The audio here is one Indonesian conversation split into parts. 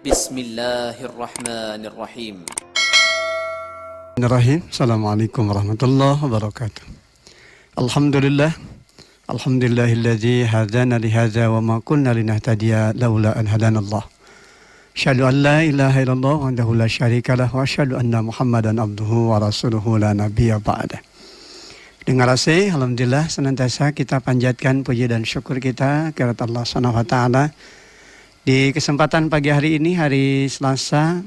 Bismillahirrahmanirrahim. Assalamualaikum warahmatullahi wabarakatuh. Alhamdulillah. Alhamdulillahilladzi hadana lihadza wa ma kunna linahtadiya laula an hadanallah. Asyhadu an la ilaha illallah wahdahu la syarikalah wa asyhadu anna Muhammadan abduhu wa rasuluhu la nabiyya ba'dah. Dengan rasa alhamdulillah senantiasa kita panjatkan puji dan syukur kita kepada Allah Subhanahu wa taala. Di kesempatan pagi hari ini, hari Selasa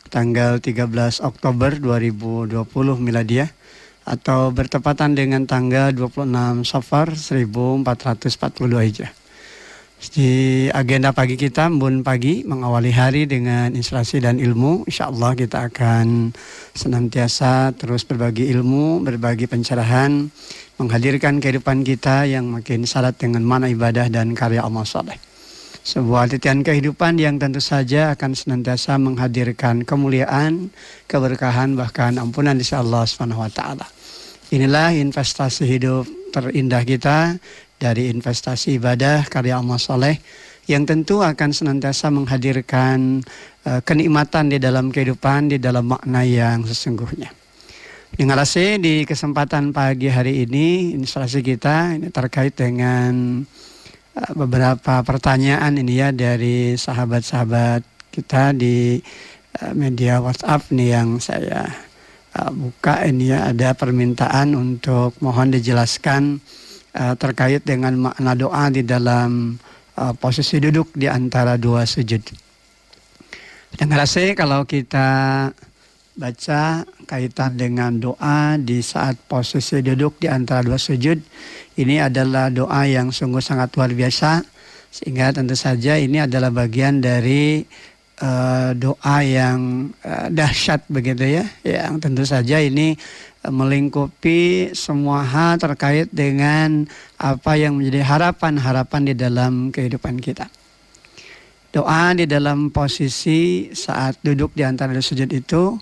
tanggal 13 Oktober 2020 Miladiah, atau bertepatan dengan tanggal 26 Safar 1442 Hijrah. Di agenda pagi kita, Embun Pagi, mengawali hari dengan inspirasi dan ilmu. InsyaAllah kita akan senantiasa terus berbagi ilmu, berbagi pencerahan, menghadirkan kehidupan kita yang makin syarat dengan makna ibadah dan karya amal saleh. Sebuah titian kehidupan yang tentu saja akan senantiasa menghadirkan kemuliaan, keberkahan, bahkan ampunan di sisi Allah Subhanahu wa taala. Inilah investasi hidup terindah kita, dari investasi ibadah, karya amal saleh yang tentu akan senantiasa menghadirkan kenikmatan di dalam kehidupan, di dalam makna yang sesungguhnya. Dengan rasa di kesempatan pagi hari ini, inspirasi kita ini terkait dengan beberapa pertanyaan ini ya dari sahabat-sahabat kita di media WhatsApp nih yang saya buka ini ya. Ada permintaan untuk mohon dijelaskan terkait dengan makna doa di dalam posisi duduk di antara dua sujud. Dengan rasa kalau kita baca kaitan dengan doa di saat posisi duduk di antara dua sujud, ini adalah doa yang sungguh sangat luar biasa, sehingga tentu saja ini adalah bagian dari doa yang dahsyat begitu ya, yang tentu saja ini melingkupi semua hal terkait dengan apa yang menjadi harapan-harapan di dalam kehidupan kita. Doa di dalam posisi saat duduk di antara dua sujud itu,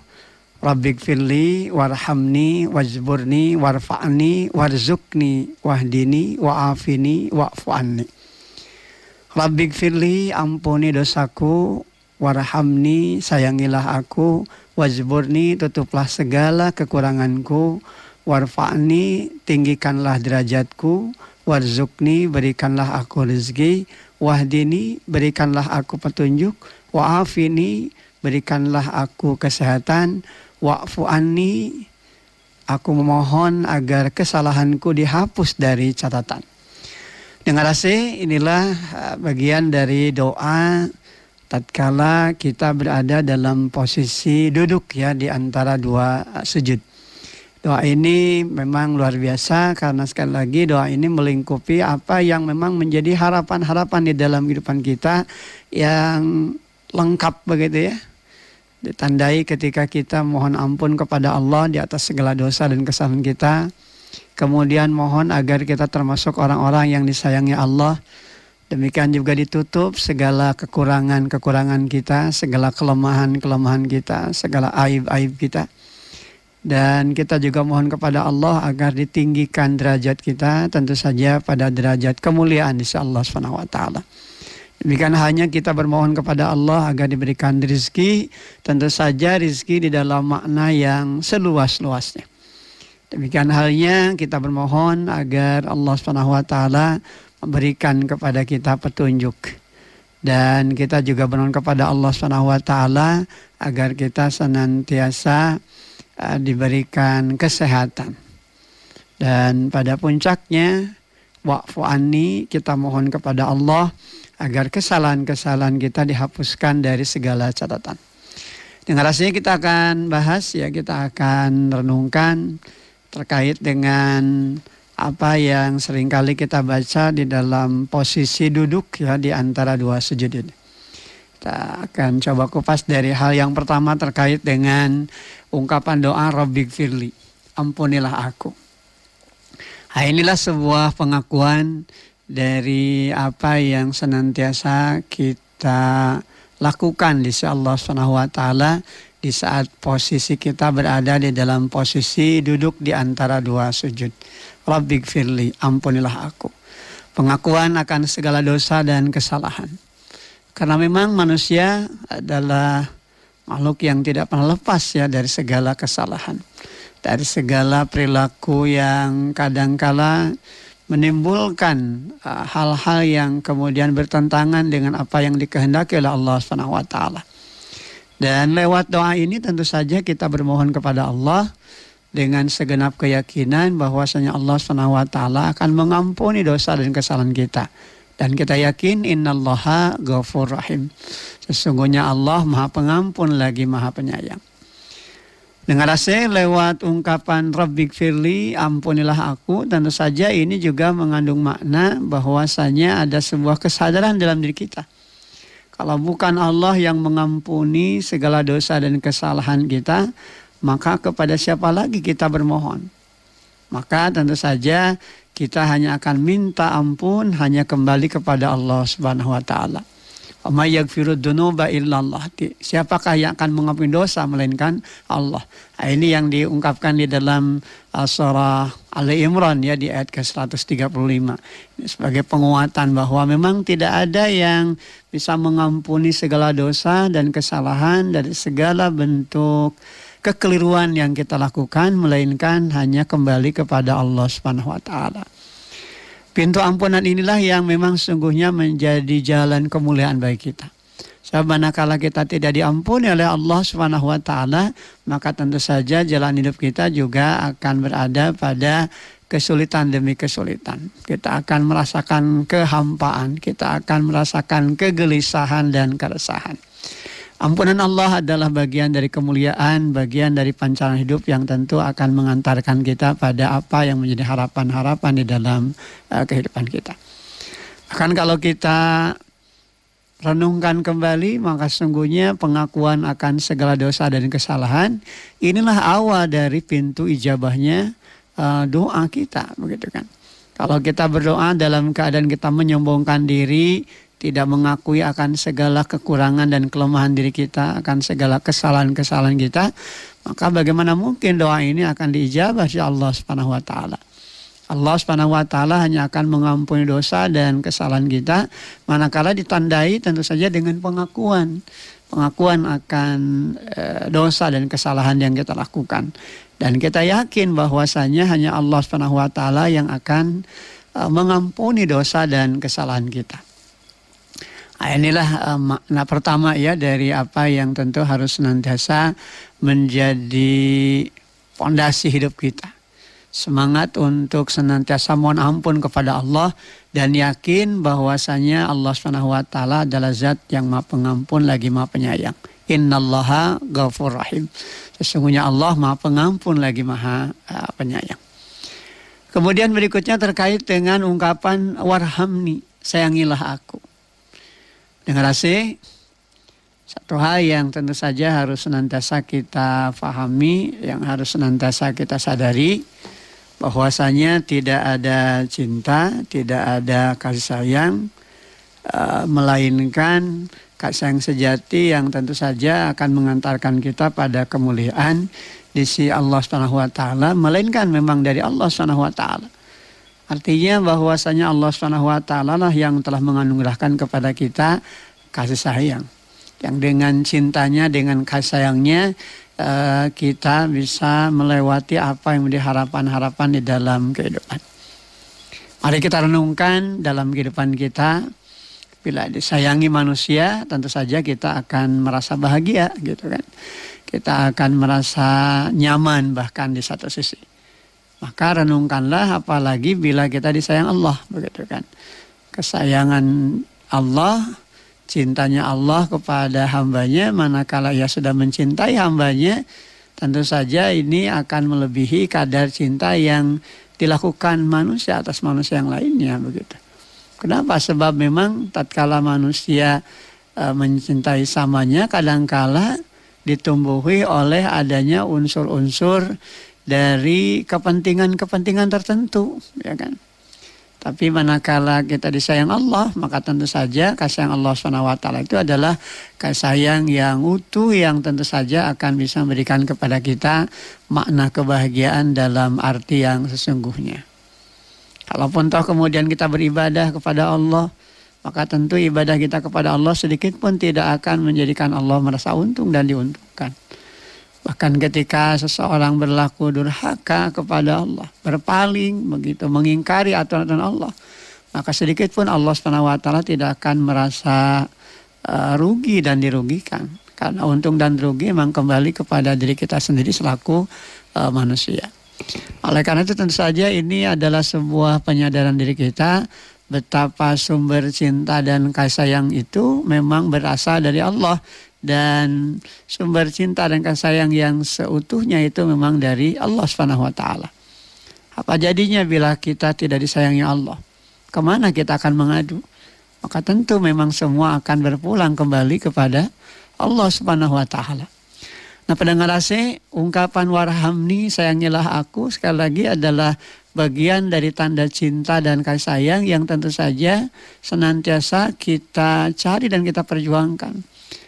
Rabbighfirli warhamni wajburni warfa'ni warzukni wahdini wa'afini wa'fu anni. Rabbighfirli, ampuni dosaku, warhamni, sayangilah aku, wajburni, tutuplah segala kekuranganku, warfa'ni, tinggikanlah derajatku, warzukni, berikanlah aku rezeki, wahdini, berikanlah aku petunjuk, wa'afini, berikanlah aku kesehatan, wa'fu anni, aku memohon agar kesalahanku dihapus dari catatan. Dengan rasa inilah bagian dari doa tatkala kita berada dalam posisi duduk ya di antara dua sujud. Doa ini memang luar biasa karena sekali lagi doa ini melingkupi apa yang memang menjadi harapan-harapan di dalam kehidupan kita yang lengkap begitu ya. Ditandai ketika kita mohon ampun kepada Allah di atas segala dosa dan kesalahan kita. Kemudian mohon agar kita termasuk orang-orang yang disayangi Allah. Demikian juga ditutup segala kekurangan-kekurangan kita, segala kelemahan-kelemahan kita, segala aib-aib kita. Dan kita juga mohon kepada Allah agar ditinggikan derajat kita, tentu saja pada derajat kemuliaan di sisi Allah Subhanahu wa taala. Demikian hanya kita bermohon kepada Allah agar diberikan rezeki, tentu saja rezeki di dalam makna yang seluas-luasnya. Demikian halnya kita bermohon agar Allah Subhanahu wa taala memberikan kepada kita petunjuk. Dan kita juga bermohon kepada Allah Subhanahu wa taala agar kita senantiasa diberikan kesehatan. Dan pada puncaknya wa'fu anni, kita mohon kepada Allah agar kesalahan-kesalahan kita dihapuskan dari segala catatan. Dengan rasanya kita akan bahas ya, kita akan renungkan terkait dengan apa yang seringkali kita baca di dalam posisi duduk ya di antara dua sujud ini. Kita akan coba kupas dari hal yang pertama terkait dengan ungkapan doa Rabbighfirli, ampunilah aku. Nah, inilah sebuah pengakuan dari apa yang senantiasa kita lakukan di sisi Allah Subhanahu wa taala di saat posisi kita berada di dalam posisi duduk di antara dua sujud. Rabbighfirli, ampunilah aku. Pengakuan akan segala dosa dan kesalahan. Karena memang manusia adalah makhluk yang tidak pernah lepas ya dari segala kesalahan. Dari segala perilaku yang kadangkala menimbulkan hal-hal yang kemudian bertentangan dengan apa yang dikehendaki oleh Allah Subhanahu wa taala. Dan lewat doa ini tentu saja kita bermohon kepada Allah dengan segenap keyakinan bahwasanya Allah Subhanahu wa taala akan mengampuni dosa dan kesalahan kita. Dan kita yakin innallaha ghafur rahim. Sesungguhnya Allah Maha Pengampun lagi Maha Penyayang. Dengar lewat ungkapan Rabbighfirli, ampunilah aku, tentu saja ini juga mengandung makna bahwasanya ada sebuah kesadaran dalam diri kita. Kalau bukan Allah yang mengampuni segala dosa dan kesalahan kita, maka kepada siapa lagi kita bermohon? Maka tentu saja kita hanya akan minta ampun hanya kembali kepada Allah Subhanahu wa taala. Wa may yaghfirud dzunuba illallah. Siapakah yang akan mengampuni dosa melainkan Allah. Nah, ini yang diungkapkan di dalam surah Ali Imran ya di ayat ke-135. Ini sebagai penguatan bahwa memang tidak ada yang bisa mengampuni segala dosa dan kesalahan dari segala bentuk kekeliruan yang kita lakukan, melainkan hanya kembali kepada Allah Subhanahu wa taala. Pintu ampunan inilah yang memang sungguhnya menjadi jalan kemuliaan bagi kita. Sebab manakala kita tidak diampuni oleh Allah Subhanahu wa taala, maka tentu saja jalan hidup kita juga akan berada pada kesulitan demi kesulitan. Kita akan merasakan kehampaan, kita akan merasakan kegelisahan dan keresahan. Ampunan Allah adalah bagian dari kemuliaan, bagian dari pancaran hidup yang tentu akan mengantarkan kita pada apa yang menjadi harapan-harapan di dalam kehidupan kita. Bahkan kalau kita renungkan kembali, maka sungguhnya pengakuan akan segala dosa dan kesalahan, inilah awal dari pintu ijabahnya doa kita, begitu kan. Kalau kita berdoa dalam keadaan kita menyombongkan diri, tidak mengakui akan segala kekurangan dan kelemahan diri kita, akan segala kesalahan-kesalahan kita, maka bagaimana mungkin doa ini akan diijabah oleh Allah Subhanahu wa taala. Allah Subhanahu wa taala hanya akan mengampuni dosa dan kesalahan kita manakala ditandai tentu saja dengan pengakuan akan dosa dan kesalahan yang kita lakukan. Dan kita yakin bahwasanya hanya Allah Subhanahu wa taala yang akan mengampuni dosa dan kesalahan kita. Nah, inilah makna pertama ya dari apa yang tentu harus senantiasa menjadi fondasi hidup kita. Semangat untuk senantiasa mohon ampun kepada Allah dan yakin bahwasanya Allah Subhanahu wa taala adalah zat yang Maha Pengampun lagi Maha Penyayang. Innallaha ghafur rahim. Sesungguhnya Allah Maha Pengampun lagi Maha Penyayang. Kemudian berikutnya terkait dengan ungkapan warhamni, sayangilah aku. Dengar satu hal yang tentu saja harus senantiasa kita fahami, yang harus senantiasa kita sadari, bahwasanya tidak ada cinta, tidak ada kasih sayang, melainkan kasih sayang sejati yang tentu saja akan mengantarkan kita pada kemuliaan di sisi Allah Subhanahu wa taala, melainkan memang dari Allah Subhanahu wa taala. Artinya bahwasanya Allah Subhanahu wa taala lah yang telah menganugerahkan kepada kita kasih sayang. Yang dengan cintanya, dengan kasih sayangnya kita bisa melewati apa yang menjadi harapan-harapan di dalam kehidupan. Mari kita renungkan dalam kehidupan kita, bila disayangi manusia tentu saja kita akan merasa bahagia gitu kan. Kita akan merasa nyaman bahkan di satu sisi. Maka renungkanlah apalagi bila kita disayang Allah, begitu kan. Kesayangan Allah, cintanya Allah kepada hambanya, manakala ia sudah mencintai hambanya, tentu saja ini akan melebihi kadar cinta yang dilakukan manusia atas manusia yang lainnya, begitu. Kenapa? Sebab memang tatkala manusia mencintai samanya, kadangkala ditumbuhi oleh adanya unsur-unsur dari kepentingan-kepentingan tertentu, ya kan. Tapi manakala kita disayang Allah, maka tentu saja kasih sayang Allah SWT itu adalah kasih sayang yang utuh, yang tentu saja akan bisa memberikan kepada kita makna kebahagiaan dalam arti yang sesungguhnya. Kalaupun toh kemudian kita beribadah kepada Allah, maka tentu ibadah kita kepada Allah sedikit pun tidak akan menjadikan Allah merasa untung dan diuntungkan. Bahkan ketika seseorang berlaku durhaka kepada Allah, berpaling begitu, mengingkari aturan Allah, maka sedikit pun Allah SWT tidak akan merasa rugi dan dirugikan. Karena untung dan rugi memang kembali kepada diri kita sendiri selaku manusia. Oleh karena itu tentu saja ini adalah sebuah penyadaran diri kita betapa sumber cinta dan kasih sayang itu memang berasal dari Allah, dan sumber cinta dan kasih sayang yang seutuhnya itu memang dari Allah SWT. Apa jadinya bila kita tidak disayangi Allah? Kemana kita akan mengadu? Maka tentu memang semua akan berpulang kembali kepada Allah SWT. Nah, pendengar AC, ungkapan warhamni, sayangilah aku, sekali lagi adalah bagian dari tanda cinta dan kasih sayang yang tentu saja senantiasa kita cari dan kita perjuangkan.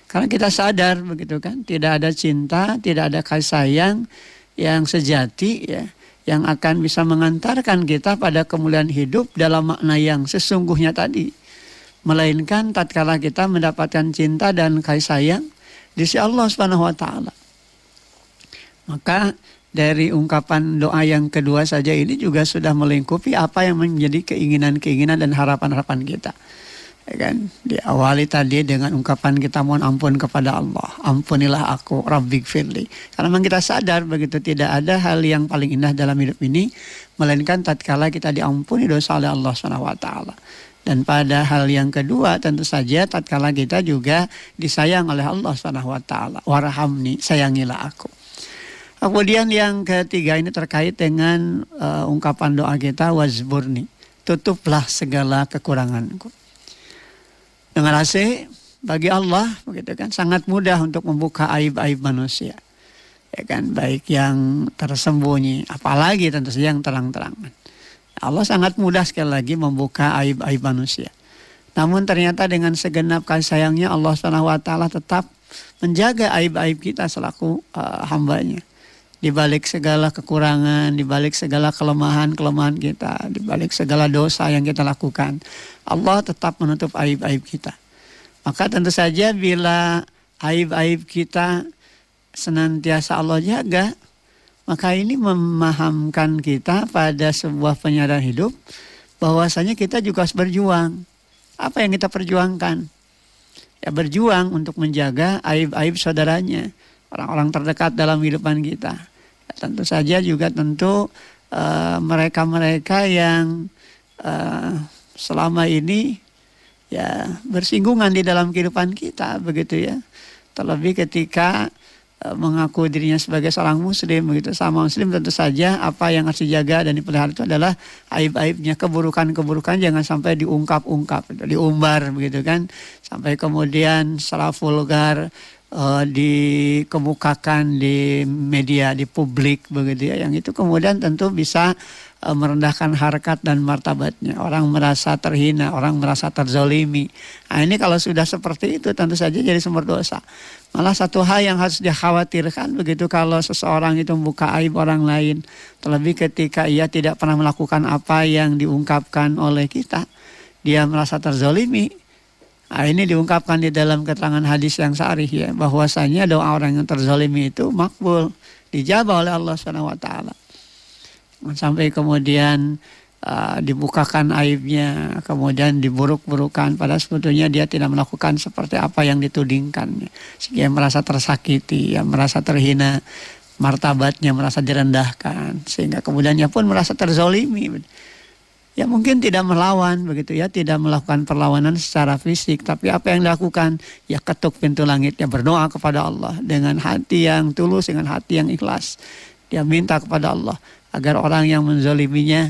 Karena kita sadar begitu kan, tidak ada cinta, tidak ada kasih sayang yang sejati ya, yang akan bisa mengantarkan kita pada kemuliaan hidup dalam makna yang sesungguhnya tadi. Melainkan tatkala kita mendapatkan cinta dan kasih sayang di sisi Allah SWT. Maka dari ungkapan doa yang kedua saja ini juga sudah melingkupi apa yang menjadi keinginan-keinginan dan harapan-harapan kita. Ya kan? Diawali tadi dengan ungkapan kita mohon ampun kepada Allah. Ampunilah aku, Rabbighfirli. Karena memang kita sadar begitu tidak ada hal yang paling indah dalam hidup ini melainkan tatkala kita diampuni dosa oleh Allah SWT. Dan pada hal yang kedua tentu saja tatkala kita juga disayang oleh Allah SWT. Warhamni, sayangilah aku. Kemudian yang ketiga ini terkait dengan ungkapan doa kita wazburni, tutuplah segala kekuranganku. Dengan AC, bagi Allah begitu kan sangat mudah untuk membuka aib-aib manusia. Ya kan, baik yang tersembunyi apalagi tentu saja yang terang-terangan. Allah sangat mudah sekali lagi membuka aib-aib manusia. Namun ternyata dengan segenap kasih sayangnya Allah SWT tetap menjaga aib-aib kita selaku hambanya. Di balik segala kekurangan, di balik segala kelemahan-kelemahan kita, di balik segala dosa yang kita lakukan, Allah tetap menutup aib-aib kita. Maka tentu saja bila aib-aib kita senantiasa Allah jaga, maka ini memahamkan kita pada sebuah penyadaran hidup bahwasanya kita juga harus berjuang. Apa yang kita perjuangkan? Ya berjuang untuk menjaga aib-aib saudaranya, orang-orang terdekat dalam kehidupan kita. Ya, tentu saja juga mereka-mereka yang selama ini ya bersinggungan di dalam kehidupan kita begitu ya. Terlebih ketika mengaku dirinya sebagai seorang muslim begitu, sama muslim tentu saja apa yang harus dijaga dan dipelihara itu adalah aib-aibnya, keburukan-keburukan jangan sampai diungkap-ungkap, diumbar begitu kan, sampai kemudian secara vulgar dikemukakan di media, di publik begitu ya, yang itu kemudian tentu bisa merendahkan harkat dan martabatnya. Orang merasa terhina, orang merasa terzolimi. Nah ini kalau sudah seperti itu tentu saja jadi sumber dosa. Malah satu hal yang harus dikhawatirkan begitu kalau seseorang itu membuka aib orang lain. Terlebih ketika ia tidak pernah melakukan apa yang diungkapkan oleh kita. Dia merasa terzolimi. Nah ini diungkapkan di dalam keterangan hadis yang sahih ya. Bahwasanya doa orang yang terzolimi itu makbul. Dijabah oleh Allah SWT. Sampai kemudian dibukakan aibnya, kemudian diburuk-burukan, padahal sebetulnya dia tidak melakukan seperti apa yang ditudingkan, sehingga merasa tersakiti, ya, merasa terhina, martabatnya merasa direndahkan, sehingga kemudiannya pun merasa terzolimi. Ya mungkin tidak melawan begitu ya, tidak melakukan perlawanan secara fisik, tapi apa yang dilakukan? Ya ketuk pintu langitnya, berdoa kepada Allah dengan hati yang tulus, dengan hati yang ikhlas. Dia minta kepada Allah agar orang yang menzoliminya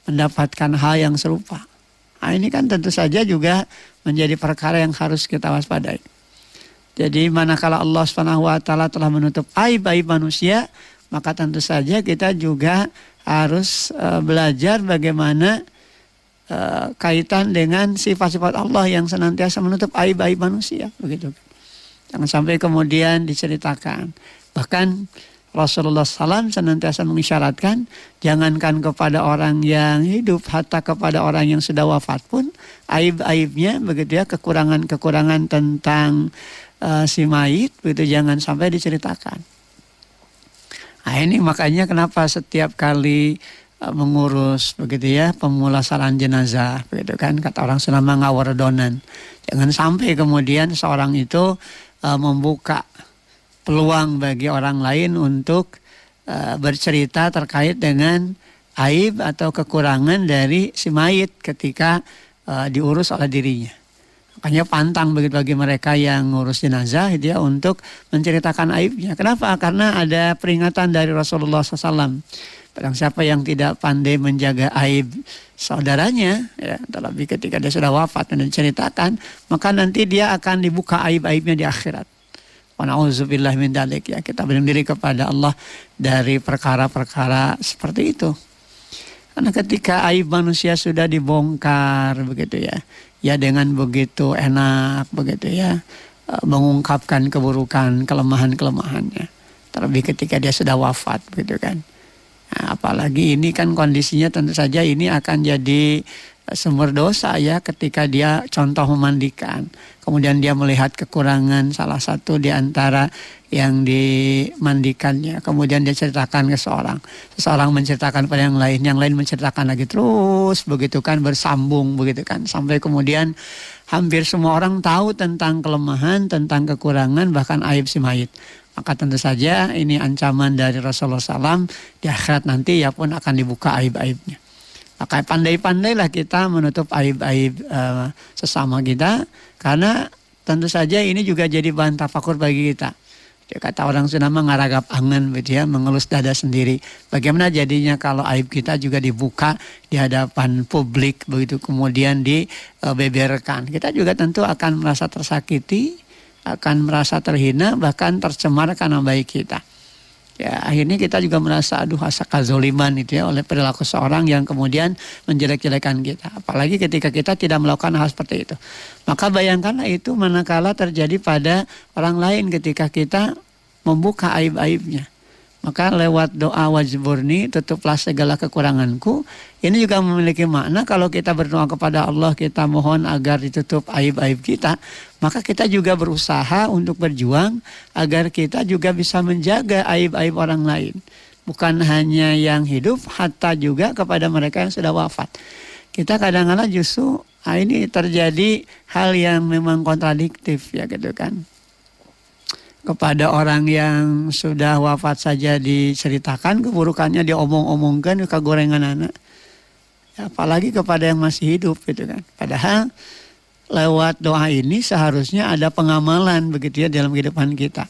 mendapatkan hal yang serupa. Nah ini kan tentu saja juga menjadi perkara yang harus kita waspadai. Jadi manakala Allah SWT telah menutup aib-aib manusia, maka tentu saja kita juga harus belajar bagaimana kaitan dengan sifat-sifat Allah yang senantiasa menutup aib-aib manusia. Begitu. Jangan sampai kemudian diceritakan. Bahkan Rasulullah SAW senantiasa mengisyaratkan, jangankan kepada orang yang hidup, hatta kepada orang yang sudah wafat pun, aib-aibnya begitu ya, kekurangan-kekurangan tentang si mayit begitu jangan sampai diceritakan. Nah ini makanya kenapa setiap kali mengurus begitu ya pemulasaran jenazah begitu kan, kata orang Sunda ngawardonan. Jangan sampai kemudian seorang itu membuka peluang bagi orang lain untuk bercerita terkait dengan aib atau kekurangan dari si mayit ketika diurus oleh dirinya. Makanya pantang begitu bagi mereka yang ngurus jenazah itu ya untuk menceritakan aibnya. Kenapa? Karena ada peringatan dari Rasulullah SAW. Barang siapa yang tidak pandai menjaga aib saudaranya, ya, terlebih ketika dia sudah wafat dan diceritakan, maka nanti dia akan dibuka aib-aibnya di akhirat. Wa na'udzubillah min dzalik, ya, kita berlindung diri kepada Allah dari perkara-perkara seperti itu. Karena ketika aib manusia sudah dibongkar begitu ya dengan begitu enak begitu ya mengungkapkan keburukan, kelemahan-kelemahannya. Terlebih ketika dia sudah wafat begitu kan. Nah, apalagi ini kan kondisinya tentu saja ini akan jadi sumber dosa ya ketika dia contoh memandikan. Kemudian dia melihat kekurangan salah satu di antara yang dimandikannya. Kemudian dia ceritakan ke seseorang. Seseorang menceritakan pada yang lain menceritakan lagi terus begitu kan, bersambung begitu kan. Sampai kemudian hampir semua orang tahu tentang kelemahan, tentang kekurangan, bahkan aib si mayit. Maka tentu saja ini ancaman dari Rasulullah SAW, di akhirat nanti ya pun akan dibuka aib-aibnya. Maka pandai-pandailah kita menutup aib-aib sesama kita, karena tentu saja ini juga jadi bahan tafakur bagi kita. Dia kata orang Sunda ngaragap angen gitu ya, mengelus dada sendiri. Bagaimana jadinya kalau aib kita juga dibuka di hadapan publik begitu, kemudian dibeberkan. Kita juga tentu akan merasa tersakiti, akan merasa terhina, bahkan tercemar karena baik kita. Ya, akhirnya kita juga merasa aduh asa kezoliman itu ya oleh perilaku seorang yang kemudian menjelek-jelekan kita. Apalagi ketika kita tidak melakukan hal seperti itu. Maka bayangkanlah itu manakala terjadi pada orang lain ketika kita membuka aib-aibnya. Maka lewat doa wajburni, tutuplah segala kekuranganku. Ini juga memiliki makna kalau kita berdoa kepada Allah, kita mohon agar ditutup aib-aib kita. Maka kita juga berusaha untuk berjuang agar kita juga bisa menjaga aib-aib orang lain. Bukan hanya yang hidup, hatta juga kepada mereka yang sudah wafat. Kita kadang-kadang justru ini terjadi hal yang memang kontradiktif ya gitu kan. Kepada orang yang sudah wafat saja diceritakan keburukannya, diomong-omongkan, kegorengan anak. Ya, apalagi kepada yang masih hidup gitu kan. Padahal lewat doa ini seharusnya ada pengamalan begitu ya dalam kehidupan kita.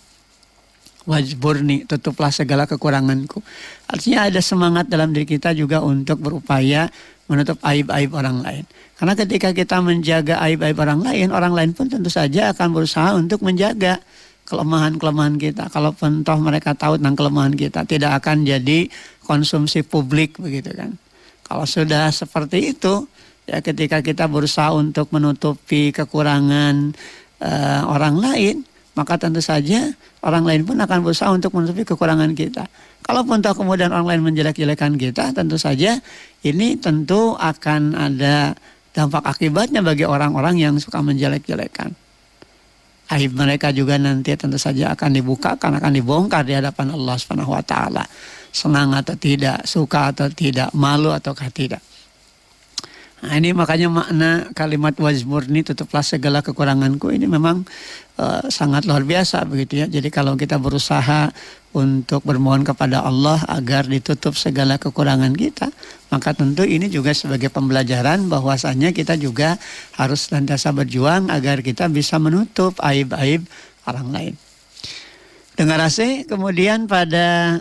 Wajburni, tutuplah segala kekuranganku. Artinya ada semangat dalam diri kita juga untuk berupaya menutup aib-aib orang lain. Karena ketika kita menjaga aib-aib orang lain pun tentu saja akan berusaha untuk menjaga kelemahan-kelemahan kita. Kalau toh mereka tahu tentang kelemahan kita, tidak akan jadi konsumsi publik begitu kan. Kalau sudah seperti itu, ya ketika kita berusaha untuk menutupi kekurangan orang lain, maka tentu saja orang lain pun akan berusaha untuk menutupi kekurangan kita. Kalaupun toh kemudian orang lain menjelek-jelekan kita, tentu saja ini tentu akan ada dampak akibatnya bagi orang-orang yang suka menjelek-jelekan. Aib mereka juga nanti tentu saja akan dibuka, akan dibongkar di hadapan Allah Subhanahu wa taala. Senang atau tidak, suka atau tidak, malu ataukah tidak. Nah, ini makanya makna kalimat wajburni, tutuplah segala kekuranganku, ini memang sangat luar biasa begitu ya. Jadi kalau kita berusaha untuk bermohon kepada Allah agar ditutup segala kekurangan kita, maka tentu ini juga sebagai pembelajaran bahwasanya kita juga harus senantiasa berjuang agar kita bisa menutup aib-aib orang lain. Dengar asih, kemudian pada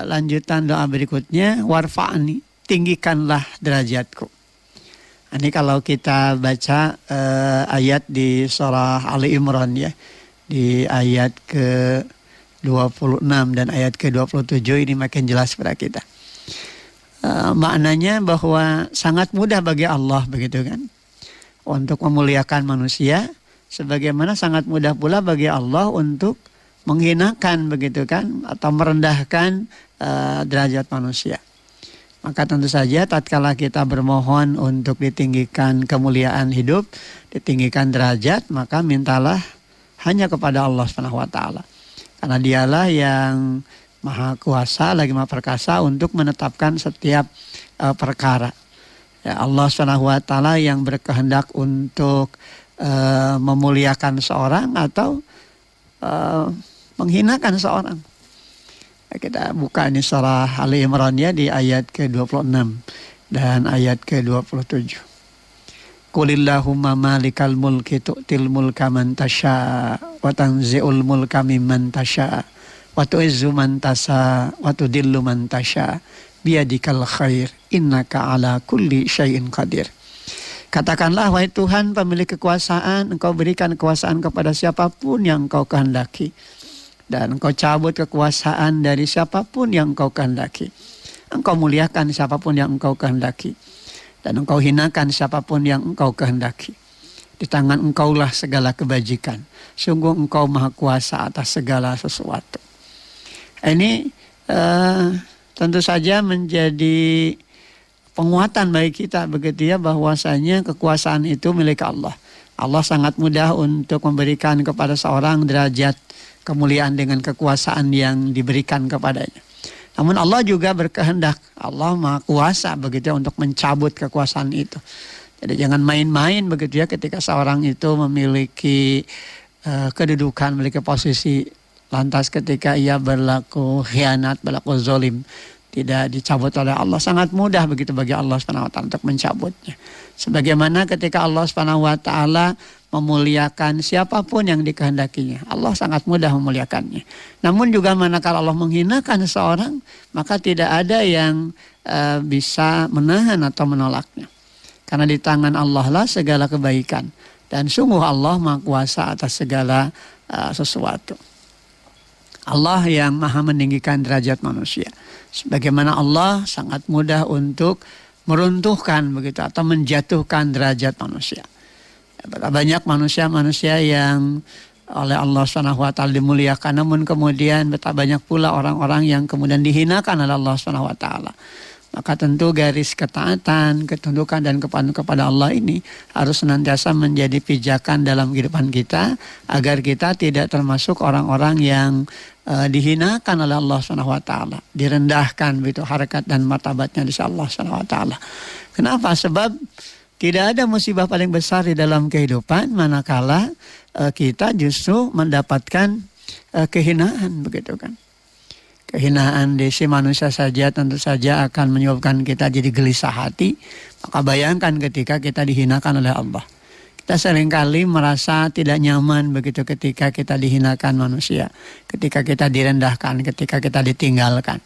lanjutan doa berikutnya, warfa'ni, tinggikanlah derajatku. Ini kalau kita baca ayat di surah Ali Imran ya, di ayat ke-26 dan ayat ke-27 ini makin jelas pada kita. Maknanya bahwa sangat mudah bagi Allah begitu kan, untuk memuliakan manusia, sebagaimana sangat mudah pula bagi Allah untuk menghinakan begitu kan, atau merendahkan derajat manusia. Maka tentu saja tatkala kita bermohon untuk ditinggikan kemuliaan hidup, ditinggikan derajat, maka mintalah hanya kepada Allah Subhanahu wa taala. Karena dialah yang maha kuasa lagi maha perkasa untuk menetapkan setiap perkara. Ya, Allah Subhanahu wa taala yang berkehendak untuk memuliakan seorang atau menghinakan seorang. Kita buka ini surah Ali Imran ya, di ayat ke-26 dan ayat ke-27. Qulillahumma malikal mulki tu'til mulka man tasha wa tanzi'ul mulka mimman tasha wa tu'izzu man tasha wa tudillu man tasha biyadikal khair innaka ala kulli syai'in qadir. Katakanlah, wahai Tuhan pemilik kekuasaan, Engkau berikan kekuasaan kepada siapapun yang Engkau kehendaki, dan Engkau cabut kekuasaan dari siapapun yang Engkau kehendaki. Engkau muliakan siapapun yang Engkau kehendaki, dan Engkau hinakan siapapun yang Engkau kehendaki. Di tangan Engkaulah segala kebajikan. Sungguh Engkau maha kuasa atas segala sesuatu. Ini tentu saja menjadi penguatan bagi kita begitu ya, bahwasanya kekuasaan itu milik Allah. Allah sangat mudah untuk memberikan kepada seorang derajat kemuliaan dengan kekuasaan yang diberikan kepadanya. Namun Allah juga berkehendak, Allah maha kuasa begitu ya, untuk mencabut kekuasaan itu. Jadi jangan main-main begitu ya, ketika seorang itu memiliki kedudukan, memiliki posisi, lantas ketika ia berlaku khianat, berlaku zalim, tidak dicabut oleh Allah. Sangat mudah begitu bagi Allah Subhanahu wa taala untuk mencabutnya. Sebagaimana ketika Allah Subhanahu wa taala memuliakan siapapun yang dikehendakinya, Allah sangat mudah memuliakannya. Namun juga manakala Allah menghinakan seorang, maka tidak ada yang bisa menahan atau menolaknya. Karena di tangan Allah lah segala kebaikan, dan sungguh Allah maha kuasa atas segala sesuatu. Allah yang maha meninggikan derajat manusia. Sebagaimana Allah sangat mudah untuk meruntuhkan begitu atau menjatuhkan derajat manusia. Banyak manusia-manusia yang oleh Allah Subhanahu wa taala dimuliakan, namun kemudian betapa banyak pula orang-orang yang kemudian dihinakan oleh Allah Subhanahu wa taala. Maka tentu garis ketaatan, ketundukan dan kepatuhan kepada Allah ini harus senantiasa menjadi pijakan dalam kehidupan kita, agar kita tidak termasuk orang-orang yang dihinakan oleh Allah Subhanahu wa taala, direndahkan begitu harkat dan martabatnya di sisi Allah Subhanahu wa taala. Kenapa? Sebab tidak ada musibah paling besar di dalam kehidupan manakala kita justru mendapatkan kehinaan begitu kan. Kehinaan di sisi manusia saja tentu saja akan menyebabkan kita jadi gelisah hati. Maka bayangkan ketika kita dihinakan oleh Allah. Kita seringkali merasa tidak nyaman begitu ketika kita dihinakan manusia, ketika kita direndahkan, ketika kita ditinggalkan.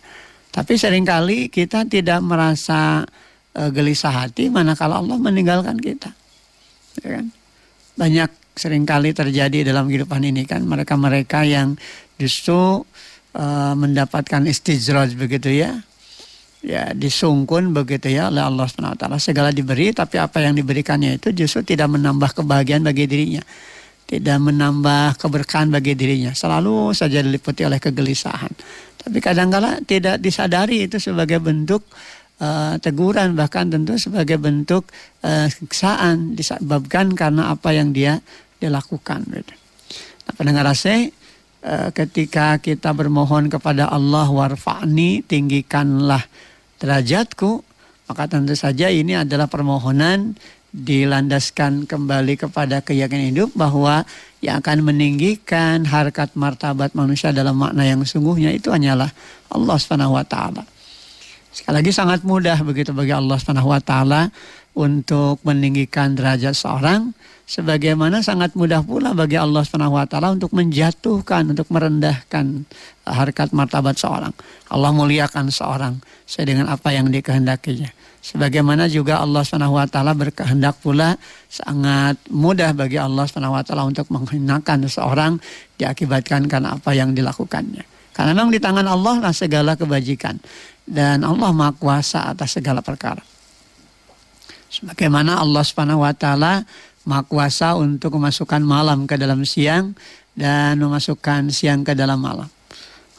Tapi seringkali kita tidak merasa gelisah hati manakala Allah meninggalkan kita. Ya kan? Banyak seringkali terjadi dalam kehidupan ini kan, mereka-mereka yang justru mendapatkan istijraj begitu ya. Ya, disungkun begitu ya oleh Allah Subhanahu wa taala, segala diberi, tapi apa yang diberikannya itu justru tidak menambah kebahagiaan bagi dirinya, tidak menambah keberkahan bagi dirinya, selalu saja diliputi oleh kegelisahan. Tapi kadang-kala tidak disadari itu sebagai bentuk teguran, bahkan tentu sebagai bentuk siksaan disebabkan karena apa yang dia dilakukan gitu. Nah, pendengar rasih, ketika kita bermohon kepada Allah, warfa'ni, tinggikanlah derajatku, maka tentu saja ini adalah permohonan dilandaskan kembali kepada keyakinan hidup bahwa yang akan meninggikan harkat martabat manusia dalam makna yang sungguhnya itu hanyalah Allah Subhanahu wa taala. Sekali lagi sangat mudah begitu bagi Allah Subhanahu wa taala untuk meninggikan derajat seorang, sebagaimana sangat mudah pula bagi Allah Subhanahu wa taala untuk menjatuhkan, untuk merendahkan harkat martabat seorang. Allah muliakan seorang sesuai dengan apa yang dikehendakinya. Sebagaimana juga Allah Subhanahu wa taala berkehendak pula, sangat mudah bagi Allah Subhanahu wa taala untuk menghinakan seorang diakibatkan karena apa yang dilakukannya. Karena memang di tangan Allah lah segala kebajikan, dan Allah Maha Kuasa atas segala perkara. Sebagaimana Allah Subhanahu wa taala Maha Kuasa untuk memasukkan malam ke dalam siang, dan memasukkan siang ke dalam malam.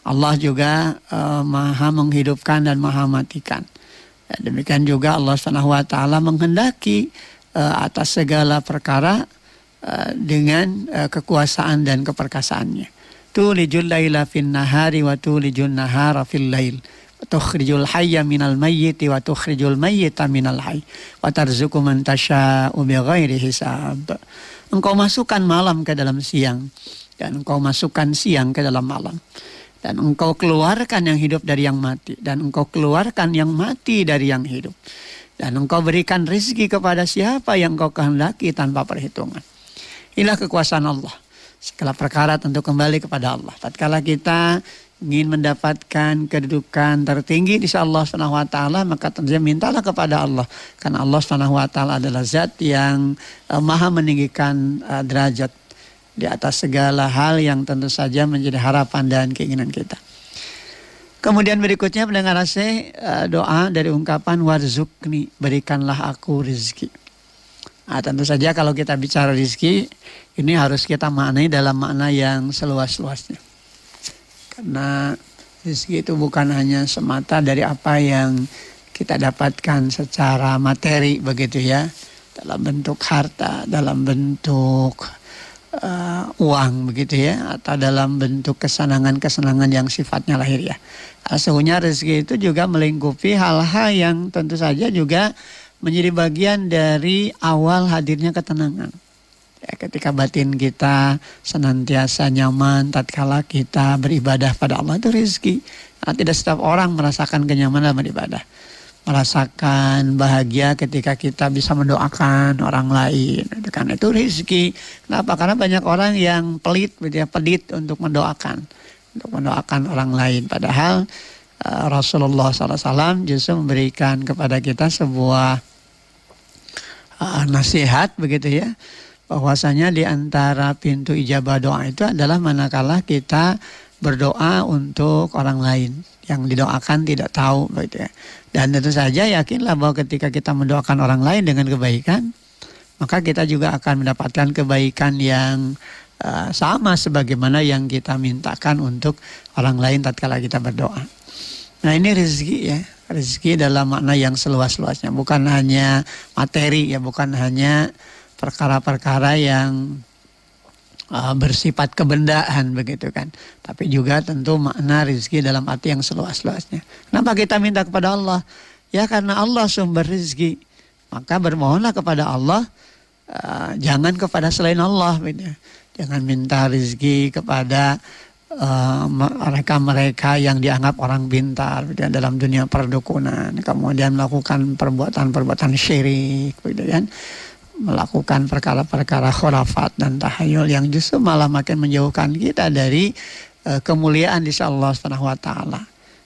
Allah juga maha menghidupkan dan maha matikan. Demikian juga Allah SWT menghendaki atas segala perkara dengan kekuasaan dan keperkasaannya. Tulijul laila fin nahari wa tulijul nahara fil lail. Tukhrijul hayya minal mayyiti wa tukhrijul mayyita minal hayy wa tarzuqu man tasya'u bighairi hisab. Engkau masukkan malam ke dalam siang dan engkau masukkan siang ke dalam malam. Dan engkau keluarkan yang hidup dari yang mati. Dan engkau keluarkan yang mati dari yang hidup. Dan engkau berikan rezeki kepada siapa yang engkau kehendaki tanpa perhitungan. Inilah kekuasaan Allah. Segala perkara tentu kembali kepada Allah. Tatkala kita ingin mendapatkan kedudukan tertinggi di sisi Allah SWT, maka tentunya mintalah kepada Allah. Karena Allah SWT adalah zat yang maha meninggikan derajat di atas segala hal yang tentu saja menjadi harapan dan keinginan kita. Kemudian berikutnya pendengar AC, doa dari ungkapan warzukni, berikanlah aku rezeki. Nah, tentu saja kalau kita bicara rezeki, ini harus kita maknai dalam makna yang seluas-luasnya. Karena rezeki itu bukan hanya semata dari apa yang kita dapatkan secara materi begitu ya, dalam bentuk harta, dalam bentuk uang begitu ya, atau dalam bentuk kesenangan-kesenangan yang sifatnya lahiriah. Sesungguhnya rezeki itu juga melingkupi hal-hal yang tentu saja juga menjadi bagian dari awal hadirnya ketenangan. Ya, ketika batin kita senantiasa nyaman tatkala kita beribadah pada Allah, itu rezeki. Nah, tidak setiap orang merasakan kenyamanan beribadah. Merasakan bahagia ketika kita bisa mendoakan orang lain. Karena itu rezeki. Kenapa? Karena banyak orang yang pelit untuk mendoakan. Untuk mendoakan orang lain. Padahal Rasulullah SAW justru memberikan kepada kita sebuah nasihat begitu ya. Bahwasanya di antara pintu ijabah doa itu adalah manakala kita berdoa untuk orang lain. Yang didoakan tidak tahu begitu ya. Dan tentu saja yakinlah bahwa ketika kita mendoakan orang lain dengan kebaikan, maka kita juga akan mendapatkan kebaikan yang sama sebagaimana yang kita mintakan untuk orang lain tatkala kita berdoa. Nah, ini rezeki ya, rezeki dalam makna yang seluas-luasnya, bukan hanya materi ya, bukan hanya perkara-perkara yang bersifat kebendaan begitu kan, tapi juga tentu makna rezeki dalam arti yang seluas-luasnya. Kenapa kita minta kepada Allah? Ya karena Allah sumber rezeki, maka bermohonlah kepada Allah, jangan kepada selain Allah. Gitu. Jangan minta rezeki kepada mereka-mereka yang dianggap orang pintar gitu, dalam dunia perdukunan, kemudian melakukan perbuatan-perbuatan syirik gitu kan. Melakukan perkara-perkara khurafat dan tahayul yang justru malah makin menjauhkan kita dari kemuliaan di sisi Allah SWT.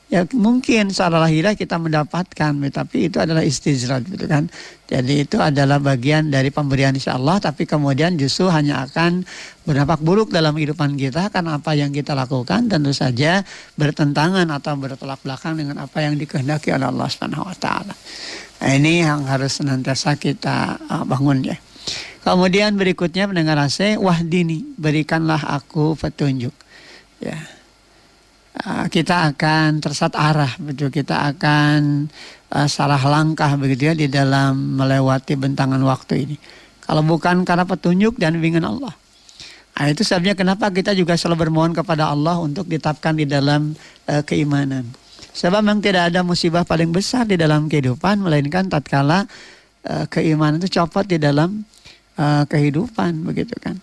Ya mungkin secara lahiriah kita mendapatkan, tapi itu adalah istizrad gitu kan. Jadi itu adalah bagian dari pemberian insya Allah, tapi kemudian justru hanya akan berdampak buruk dalam kehidupan kita karena apa yang kita lakukan tentu saja bertentangan atau bertolak belakang dengan apa yang dikehendaki oleh Allah SWT. Nah, ini yang harus senantiasa kita bangun ya. Kemudian berikutnya pendengar AC, wahdini, berikanlah aku petunjuk. Ya. Kita akan tersesat arah, betul, kita akan salah langkah begitu ya di dalam melewati bentangan waktu ini. Kalau bukan karena petunjuk dan bimbingan Allah. Nah, itu sebabnya kenapa kita juga selalu bermohon kepada Allah untuk ditetapkan di dalam keimanan. Sebab memang tidak ada musibah paling besar di dalam kehidupan melainkan tatkala keimanan itu copot di dalam kehidupan begitu kan.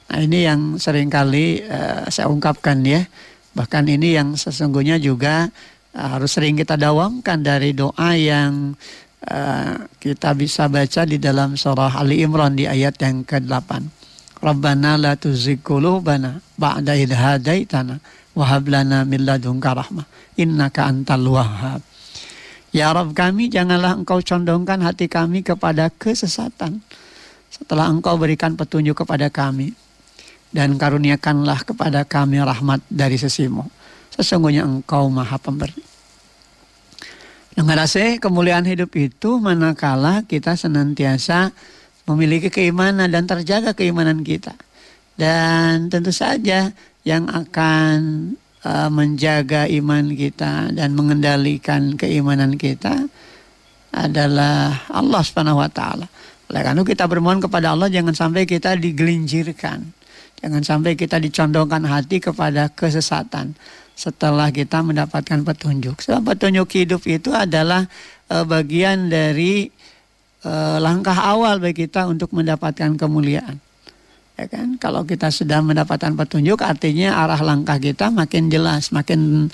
Nah, ini yang seringkali saya ungkapkan ya. Bahkan ini yang sesungguhnya juga harus sering kita dawamkan dari doa yang kita bisa baca di dalam surah Ali Imran di ayat yang ke-8. Rabbana la tuzigh qulubana ba'da idh hadaitana wa hab lana min ladunka rahmah innaka antal wahhab. Ya Rabb kami, janganlah engkau condongkan hati kami kepada kesesatan setelah engkau berikan petunjuk kepada kami. Dan karuniakanlah kepada kami rahmat dari sisimu. Sesungguhnya engkau maha pemberi. Dengan rasa kemuliaan hidup itu manakala kita senantiasa memiliki keimanan dan terjaga keimanan kita. Dan tentu saja yang akan menjaga iman kita dan mengendalikan keimanan kita adalah Allah Subhanahu wa taala. Oleh karena kita bermohon kepada Allah jangan sampai kita digelincirkan. Jangan sampai kita dicondongkan hati kepada kesesatan setelah kita mendapatkan petunjuk. Sebab petunjuk hidup itu adalah bagian dari langkah awal bagi kita untuk mendapatkan kemuliaan. Ya kan? Kalau kita sudah mendapatkan petunjuk, artinya arah langkah kita makin jelas, makin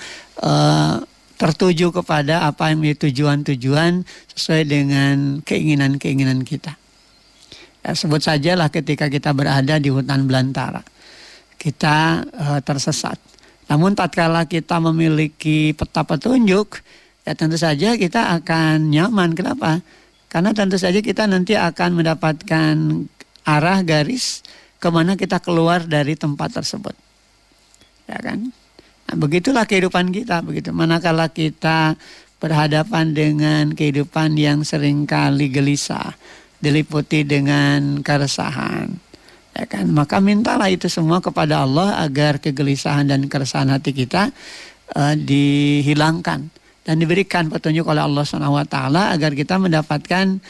tertuju kepada apa yang menjadi tujuan-tujuan sesuai dengan keinginan-keinginan kita. Ya, sebut sajalah ketika kita berada di hutan belantara, kita tersesat. Namun tatkala kita memiliki peta petunjuk, ya tentu saja kita akan nyaman. Kenapa? Karena tentu saja kita nanti akan mendapatkan arah garis kemana kita keluar dari tempat tersebut. Ya kan? Nah, begitulah kehidupan kita. Begitu. Manakala kita berhadapan dengan kehidupan yang seringkali gelisah, diliputi dengan keresahan, ya kan? Maka mintalah itu semua kepada Allah agar kegelisahan dan keresahan hati kita dihilangkan dan diberikan petunjuk oleh Allah SWT agar kita mendapatkan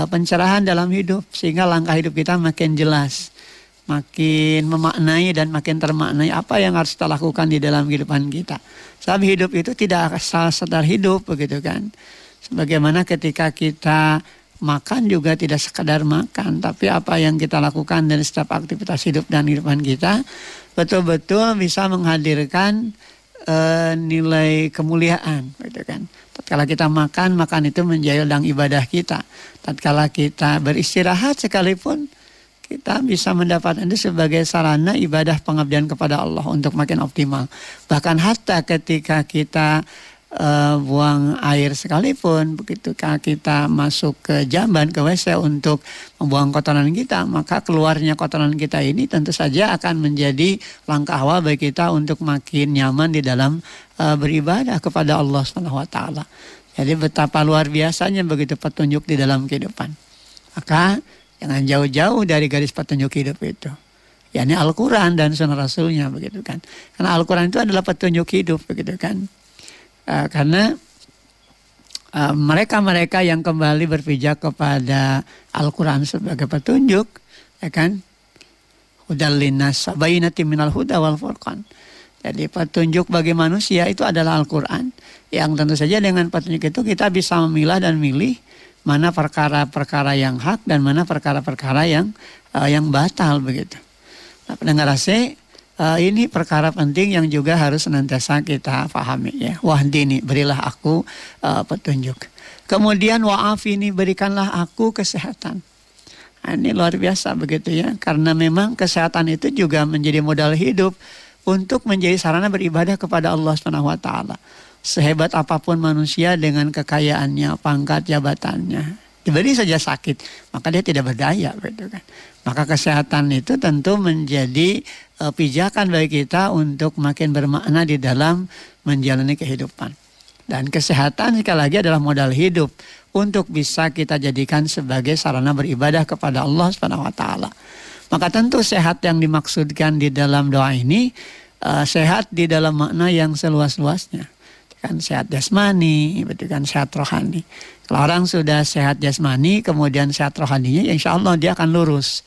pencerahan dalam hidup sehingga langkah hidup kita makin jelas, makin memaknai dan makin termaknai apa yang harus kita lakukan di dalam kehidupan kita. Sebab hidup itu tidak asal sekedar hidup, begitu kan? Sebagaimana ketika kita makan juga tidak sekadar makan, tapi apa yang kita lakukan dari setiap aktivitas hidup dan kehidupan kita betul-betul bisa menghadirkan nilai kemuliaan, gitu kan? Tatkala kita makan itu menjadi ladang ibadah kita. Tatkala kita beristirahat sekalipun, kita bisa mendapatkan itu sebagai sarana ibadah pengabdian kepada Allah untuk makin optimal. Bahkan hatta ketika kita buang air sekalipun, begitu kita masuk ke jamban, ke WC untuk membuang kotoran kita, maka keluarnya kotoran kita ini tentu saja akan menjadi langkah awal bagi kita untuk makin nyaman di dalam beribadah kepada Allah SWT. Jadi betapa luar biasanya begitu petunjuk di dalam kehidupan. Maka jangan jauh-jauh dari garis petunjuk hidup itu. yakni Al-Quran dan Sunnah Rasulnya, begitu kan. Karena Al-Quran itu adalah petunjuk hidup, begitu kan. Karena mereka-mereka yang kembali berpijak kepada Al-Quran sebagai petunjuk, ya kan, hudal linnas bayyinatin minal huda wal furqan. Jadi petunjuk bagi manusia itu adalah Al-Quran, yang tentu saja dengan petunjuk itu kita bisa memilah dan milih mana perkara-perkara yang hak dan mana perkara-perkara yang batal, begitu. Nah, pendengar AC, ini perkara penting yang juga harus senantiasa kita pahami, ya. Wahdini, berilah aku petunjuk. Kemudian wa'afini, berikanlah aku kesehatan. Nah, ini luar biasa, begitu ya, karena memang kesehatan itu juga menjadi modal hidup untuk menjadi sarana beribadah kepada Allah SWT. Sehebat apapun manusia dengan kekayaannya, pangkat, jabatannya, diberi saja sakit, maka dia tidak berdaya, begitu kan. Maka kesehatan itu tentu menjadi pijakan bagi kita untuk makin bermakna di dalam menjalani kehidupan. Dan kesehatan sekali lagi adalah modal hidup untuk bisa kita jadikan sebagai sarana beribadah kepada Allah SWT. Maka tentu sehat yang dimaksudkan di dalam doa ini sehat di dalam makna yang seluas-luasnya. Kan sehat jasmani, betul kan, sehat rohani. Kalau orang sudah sehat jasmani, kemudian sehat rohaninya, insya Allah dia akan lurus.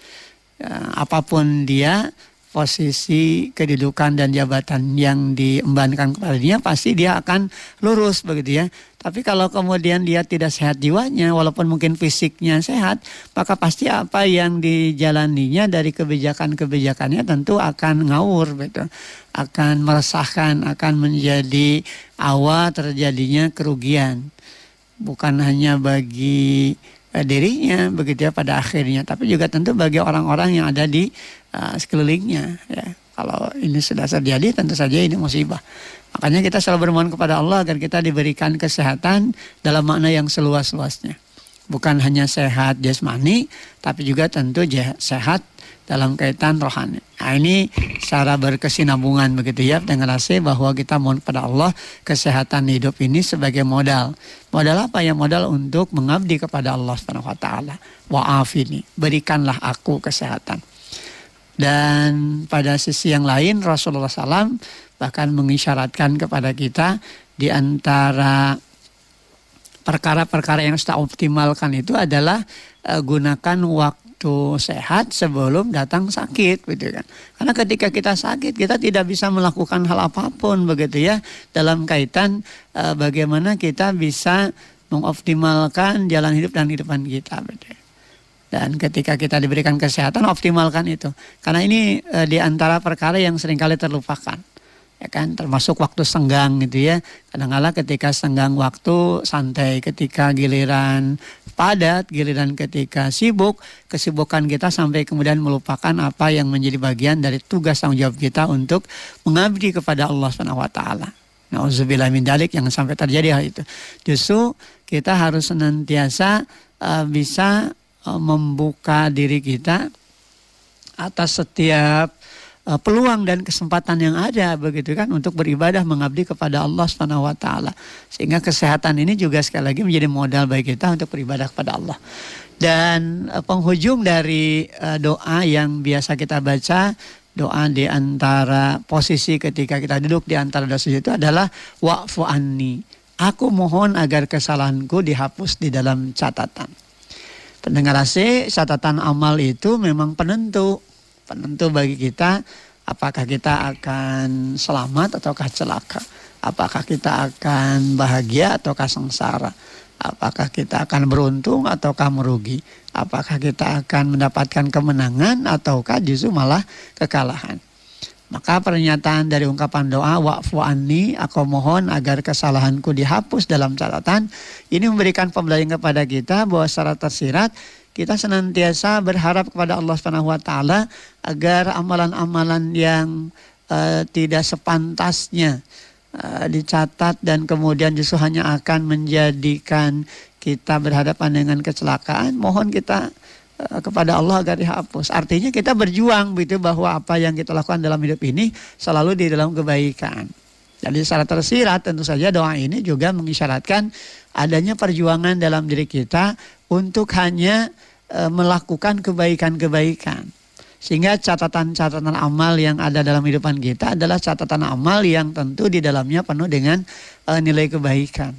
Apapun dia, posisi, kedudukan dan jabatan yang diembankan kepada dia, pasti dia akan lurus, begitu ya. Tapi kalau kemudian dia tidak sehat jiwanya, walaupun mungkin fisiknya sehat, maka pasti apa yang dijalaninya dari kebijakan-kebijakannya tentu akan ngawur, betul. Akan meresahkan, akan menjadi awal terjadinya kerugian. Bukan hanya bagi dirinya, begitu ya, pada akhirnya, tapi juga tentu bagi orang-orang yang ada di sekelilingnya, ya. Kalau ini sudah terjadi, tentu saja ini musibah. Makanya kita selalu bermohon kepada Allah agar kita diberikan kesehatan dalam makna yang seluas-luasnya. Bukan hanya sehat jasmani, tapi juga tentu sehat dalam kaitan rohani. Nah, ini secara berkesinambungan, begitu ya, dengan rasa bahwa kita mohon kepada Allah kesehatan hidup ini sebagai modal. Modal apa ya? Modal untuk mengabdi kepada Allah SWT. Wa'afini, berikanlah aku kesehatan. Dan pada sisi yang lain Rasulullah SAW bahkan mengisyaratkan kepada kita di antara perkara-perkara yang kita optimalkan itu adalah gunakan waktu sehat sebelum datang sakit, gitu kan. Karena ketika kita sakit kita tidak bisa melakukan hal apapun, begitu ya, dalam kaitan bagaimana kita bisa mengoptimalkan jalan hidup dan kehidupan kita, betul. Dan ketika kita diberikan kesehatan, optimalkan itu. Karena ini di antara perkara yang seringkali terlupakan. Ya kan, termasuk waktu senggang gitu ya. Kadang-kala ketika senggang waktu santai, ketika giliran padat, giliran ketika sibuk, kesibukan kita sampai kemudian melupakan apa yang menjadi bagian dari tugas tanggung jawab kita untuk mengabdi kepada Allah Subhanahu wa taala. Nauzubillah min dzalik, yang sampai terjadi hal itu. Justru kita harus senantiasa bisa membuka diri kita atas setiap peluang dan kesempatan yang ada, begitu kan, untuk beribadah mengabdi kepada Allah Subhanahu wa taala. Sehingga kesehatan ini juga sekali lagi menjadi modal bagi kita untuk beribadah kepada Allah. Dan penghujung dari doa yang biasa kita baca, doa di antara posisi ketika kita duduk di antara dua sujud itu adalah wa'fu anni. Aku mohon agar kesalahanku dihapus di dalam catatan. Pendengar AC, catatan amal itu memang penentu bagi kita, apakah kita akan selamat ataukah celaka, apakah kita akan bahagia ataukah sengsara, apakah kita akan beruntung ataukah merugi, apakah kita akan mendapatkan kemenangan ataukah justru malah kekalahan. Maka pernyataan dari ungkapan doa wa'fu anni, aku mohon agar kesalahanku dihapus dalam catatan, ini memberikan pembelajaran kepada kita bahwa secara tersirat kita senantiasa berharap kepada Allah Subhanahu wa taala agar amalan-amalan yang tidak sepantasnya dicatat dan kemudian justru hanya akan menjadikan kita berhadapan dengan kecelakaan, mohon kita kepada Allah agar dihapus. Artinya kita berjuang begitu, bahwa apa yang kita lakukan dalam hidup ini selalu di dalam kebaikan. Jadi secara tersirat tentu saja doa ini juga mengisyaratkan adanya perjuangan dalam diri kita untuk hanya melakukan kebaikan-kebaikan. Sehingga catatan-catatan amal yang ada dalam kehidupan kita adalah catatan amal yang tentu di dalamnya penuh dengan nilai kebaikan.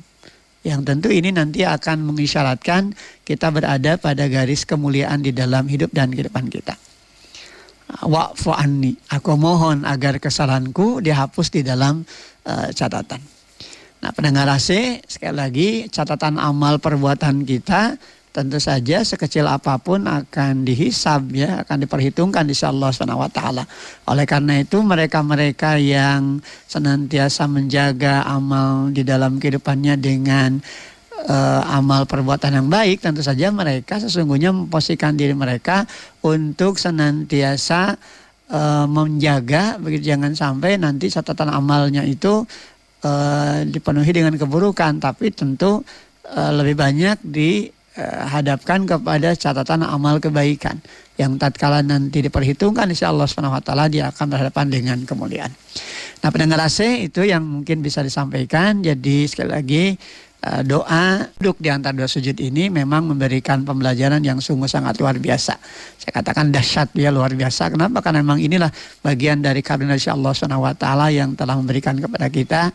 Yang tentu ini nanti akan mengisyaratkan kita berada pada garis kemuliaan di dalam hidup dan kehidupan kita. Wa'fu anni, aku mohon agar kesalahanku dihapus di dalam catatan. Nah, pendengar AC, sekali lagi catatan amal perbuatan kita tentu saja sekecil apapun akan dihisab, ya, akan diperhitungkan di sisi Allah Subhanahu wa taala. Oleh karena itu mereka-mereka yang senantiasa menjaga amal di dalam kehidupannya dengan amal perbuatan yang baik, tentu saja mereka sesungguhnya memposisikan diri mereka untuk senantiasa menjaga begitu, jangan sampai nanti catatan amalnya itu dipenuhi dengan keburukan, tapi tentu lebih banyak dihadapkan kepada catatan amal kebaikan yang tatkala nanti diperhitungkan insya Allah Subhanahu wa taala dia akan berhadapan dengan kemuliaan. Nah, pendengar AC, itu yang mungkin bisa disampaikan. Jadi sekali lagi doa duduk di antara dua sujud ini memang memberikan pembelajaran yang sungguh sangat luar biasa. Saya katakan dahsyat, ya, luar biasa. Kenapa? Karena memang inilah bagian dari karunia Allah Subhanahu wa taala yang telah memberikan kepada kita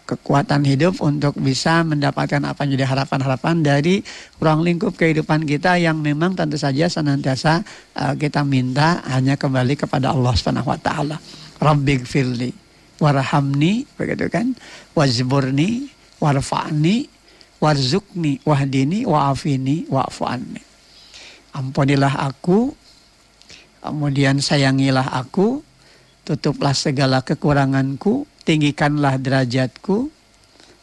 kekuatan hidup untuk bisa mendapatkan apa yang jadi harapan-harapan dari ruang lingkup kehidupan kita yang memang tentu saja senantiasa kita minta hanya kembali kepada Allah Subhanahu wa taala. Rabbighfirli warhamni, begitu kan? Wajburni warfa'ni warzukni wahdini wa'afini wa'fu anni. Ampunilah aku, kemudian sayangilah aku, tutuplah segala kekuranganku, tinggikanlah derajatku,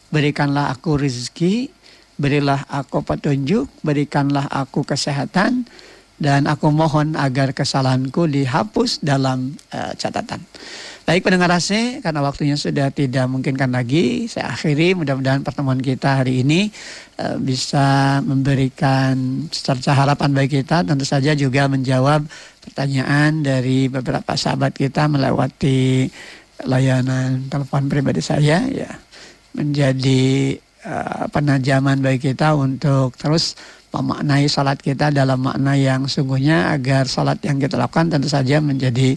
berikanlah aku rezeki, berilah aku petunjuk, berikanlah aku kesehatan, dan aku mohon agar kesalahanku dihapus dalam catatan. Baik pendengar AC, karena waktunya sudah tidak memungkinkan lagi, saya akhiri. Mudah-mudahan pertemuan kita hari ini bisa memberikan secerca harapan bagi kita, tentu saja juga menjawab pertanyaan dari beberapa sahabat kita melewati layanan telepon pribadi saya, ya, menjadi penajaman bagi kita untuk terus memaknai salat kita dalam makna yang sungguhnya, agar salat yang kita lakukan tentu saja menjadi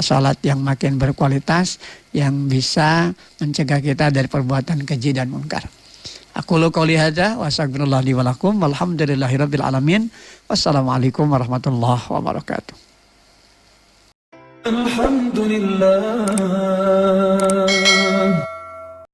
salat yang makin berkualitas, yang bisa mencegah kita dari perbuatan keji dan munkar. Aqulu qouli hadza wa astaghfirullah li wa lakum walhamdulillahirabbil alamin. Wassalamualaikum warahmatullahi wabarakatuh. Alhamdulillah.